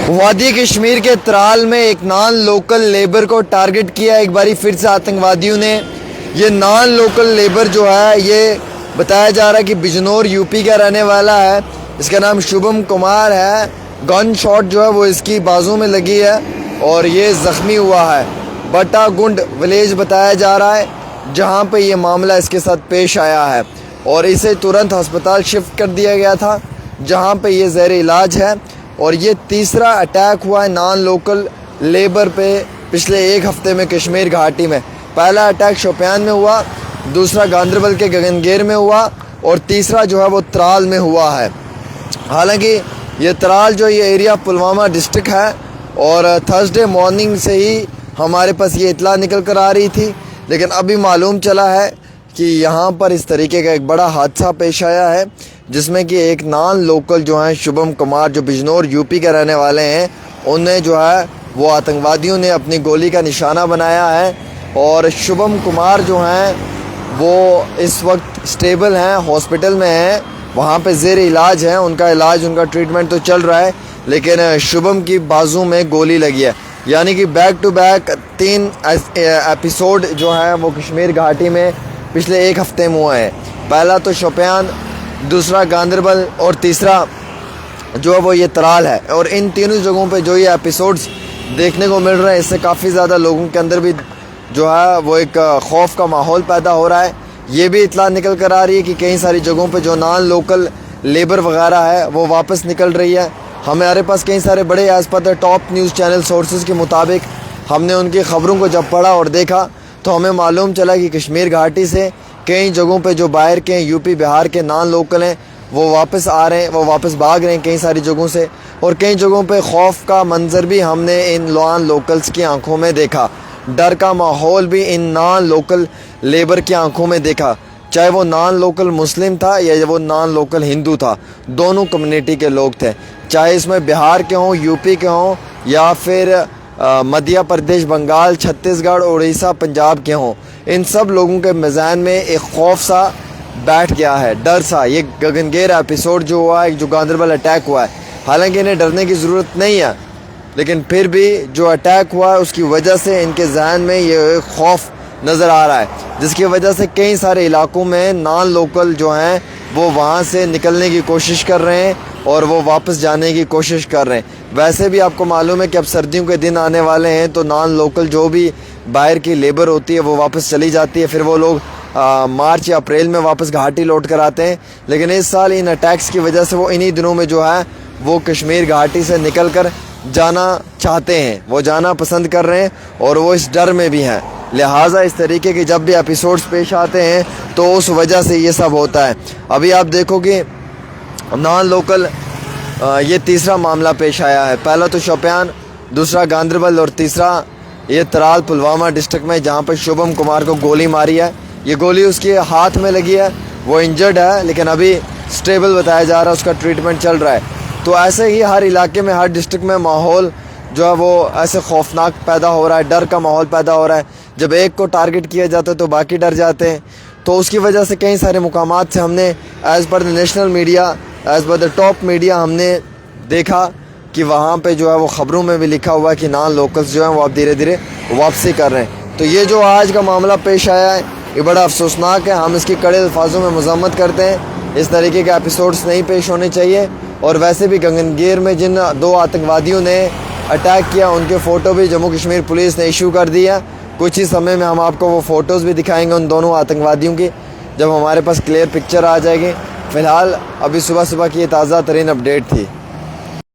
वादी कश्मीर के त्राल में एक नॉन लोकल लेबर को टारगेट किया एक बारी फिर से आतंकवादियों ने। ये नॉन लोकल लेबर जो है ये बताया जा रहा है कि बिजनौर यूपी का रहने वाला है। इसका नाम शुभम कुमार है। गन शॉट जो है वो इसकी बाजू में लगी है और ये ज़ख्मी हुआ है। बटागुंड विलेज बताया जा रहा है जहाँ पे ये मामला इसके साथ पेश आया है और इसे तुरंत अस्पताल शिफ्ट कर दिया गया था जहाँ पे ये ज़ेर इलाज है। और ये तीसरा अटैक हुआ है नॉन लोकल लेबर पे पिछले एक हफ्ते में कश्मीर घाटी में। पहला अटैक शोपियान में हुआ, दूसरा गांदरबल के गगनगेर में हुआ और तीसरा जो है वो त्राल में हुआ है। हालांकि ये त्राल जो ये एरिया पुलवामा डिस्ट्रिक्ट है और थर्सडे मॉर्निंग से ही हमारे पास ये इतला निकल कर आ रही थी, लेकिन अभी मालूम चला है कि यहाँ पर इस तरीके का एक बड़ा हादसा पेश आया है जिसमें कि एक नॉन लोकल जो है शुभम कुमार जो बिजनौर यूपी के रहने वाले हैं, उन्हें जो है वो आतंकवादियों ने अपनी गोली का निशाना बनाया है। और शुभम कुमार जो हैं वो इस वक्त स्टेबल हैं, हॉस्पिटल में हैं, वहाँ पे ज़ेर इलाज है। उनका इलाज, उनका ट्रीटमेंट तो चल रहा है, लेकिन शुभम की बाजू में गोली लगी है। यानी कि बैक टू बैक 3 एपिसोड जो है वो कश्मीर घाटी में पिछले एक हफ्ते में हुए हैं। पहला तो शोपियान, दूसरा गांदरबल और तीसरा जो है वो ये त्राल है। और इन तीनों जगहों पे जो ये एपिसोड्स देखने को मिल रहे हैं, इससे काफ़ी ज़्यादा लोगों के अंदर भी जो है वो एक खौफ का माहौल पैदा हो रहा है। ये भी इतला निकल कर आ रही है कि कई सारी जगहों पे जो नॉन लोकल लेबर वगैरह है वो वापस निकल रही है। हमारे पास कई सारे बड़े as per the top news channel sources के मुताबिक हमने उनकी ख़बरों को जब पढ़ा और देखा तो हमें मालूम चला कि कश्मीर घाटी से कई जगहों पे जो बाहर के यूपी बिहार के नॉन लोकल हैं वो वापस आ रहे हैं, वो वापस भाग रहे हैं कई सारी जगहों से। और कई जगहों पे खौफ का मंजर भी हमने इन नॉन लोकल्स की आंखों में देखा, डर का माहौल भी इन नॉन लोकल लेबर की आंखों में देखा। चाहे वो नॉन लोकल मुस्लिम था या वो नॉन लोकल हिंदू था, दोनों कम्युनिटी के लोग थे। चाहे इसमें बिहार के हों, यूपी के हों या फिर मध्य प्रदेश, बंगाल, छत्तीसगढ़, उड़ीसा, पंजाब के हों, इन सब लोगों के मिजान में एक खौफ सा बैठ गया है, डर सा। ये गगनगेर एपिसोड जो हुआ है, जो गांदरबल अटैक हुआ है, हालांकि इन्हें डरने की ज़रूरत नहीं है, लेकिन फिर भी जो अटैक हुआ है उसकी वजह से इनके जहन में ये खौफ नज़र आ रहा है, जिसकी वजह से कई सारे इलाकों में नॉन लोकल जो हैं वो वहाँ से निकलने की कोशिश कर रहे हैं और वो वापस जाने की कोशिश कर रहे हैं। वैसे भी आपको मालूम है कि अब सर्दियों के दिन आने वाले हैं तो नॉन लोकल जो भी बाहर की लेबर होती है वो वापस चली जाती है, फिर वो लोग मार्च या अप्रैल में वापस घाटी लौट कर आते हैं। लेकिन इस साल इन अटैक्स की वजह से वो इन्हीं दिनों में जो है वो कश्मीर घाटी से निकल कर जाना चाहते हैं, वो जाना पसंद कर रहे हैं और वो इस डर में भी हैं। लिहाजा इस तरीके के जब भी एपिसोड्स पेश आते हैं तो उस वजह से ये सब होता है। अभी आप देखो कि नॉन लोकल ये तीसरा मामला पेश आया है। पहला तो शोपियान, दूसरा गांदरबल और तीसरा ये त्राल पुलवामा डिस्ट्रिक्ट में जहाँ पर शुभम कुमार को गोली मारी है। ये गोली उसके हाथ में लगी है, वो इंजर्ड है लेकिन अभी स्टेबल बताया जा रहा है, उसका ट्रीटमेंट चल रहा है। तो ऐसे ही हर इलाके में, हर डिस्ट्रिक्ट में माहौल जो है वो ऐसे खौफनाक पैदा हो रहा है, डर का माहौल पैदा हो रहा है। जब एक को टारगेट किया जाता है तो बाकी डर जाते हैं। तो उसकी वजह से कई सारे मुकामात से हमने as per the national media, as per the top media हमने देखा कि वहाँ पे जो है वो ख़बरों में भी लिखा हुआ है कि नॉन लोकल्स जो हैं वो अब धीरे धीरे वापसी कर रहे हैं। तो ये जो आज का मामला पेश आया है ये बड़ा अफसोसनाक है। हम इसकी कड़े अल्फाजों में मज़म्मत करते हैं। इस तरीके के एपिसोड्स नहीं पेश होने चाहिए। और वैसे भी गगनगेर में जिन 2 आतंकवादियों ने अटैक किया उनके फ़ोटो भी जम्मू कश्मीर पुलिस ने इशू कर दिया। कुछ ही समय में हम आपको वो फ़ोटोज़ भी दिखाएंगे उन दोनों आतंकवादियों की, जब हमारे पास क्लियर पिक्चर आ जाएगी। फ़िलहाल अभी सुबह सुबह की ये ताज़ा तरीन अपडेट थी।